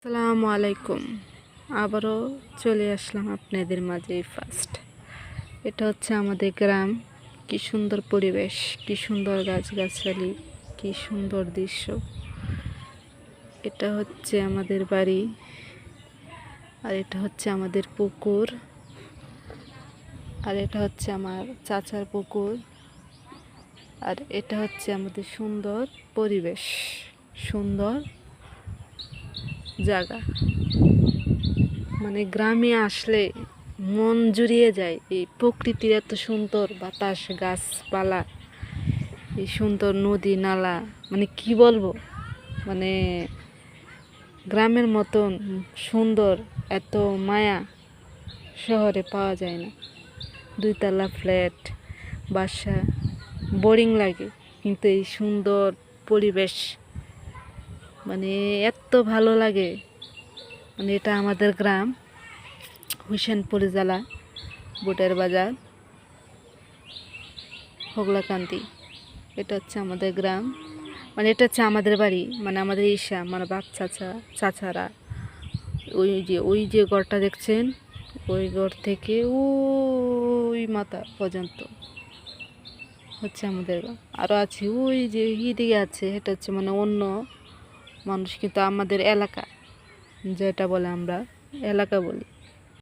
আসসালামু আলাইকুম। আবারও চলে আসলাম আপনাদের মাঝে ফার্স্ট। এটা হচ্ছে আমাদের গ্রাম। কি সুন্দর পরিবেশ, কি সুন্দর গাছগাছালি, কি সুন্দর দৃশ্য। এটা হচ্ছে আমাদের বাড়ি, আর এটা হচ্ছে আমাদের পুকুর, আর এটা হচ্ছে আমার চাচার পুকুর, আর এটা হচ্ছে আমাদের সুন্দর পরিবেশ, সুন্দর জায়গা। মানে গ্রামে আসলে মন জুড়িয়ে যায়। এই প্রকৃতির এত সুন্দর বাতাস, গাছপালা, এই সুন্দর নদী নালা, মানে কি বলবো, মানে গ্রামের মতন সুন্দর এত মায়া শহরে পাওয়া যায় না। 2 তলা ফ্ল্যাট, বাসা, বোরিং লাগে। কিন্তু এই সুন্দর পরিবেশ মানে এত ভালো লাগে। মানে এটা আমাদের গ্রাম, হুসেনপুর জেলা, বুটের বাজার, হোগলাকান্দি। এটা হচ্ছে আমাদের গ্রাম, মানে এটা হচ্ছে আমাদের বাড়ি, মানে আমাদের ঈশা, মানে বাপ চাচারা। ওই যে ঘরটা দেখছেন, ওই ঘর থেকে ওই মাথা পর্যন্ত হচ্ছে আমাদের গ্রাম। আরও আছে ওই যে দিকে আছে, এটা হচ্ছে মানে অন্য মানুষ, কিন্তু আমাদের এলাকা যেটা বলে আমরা এলাকা বলি।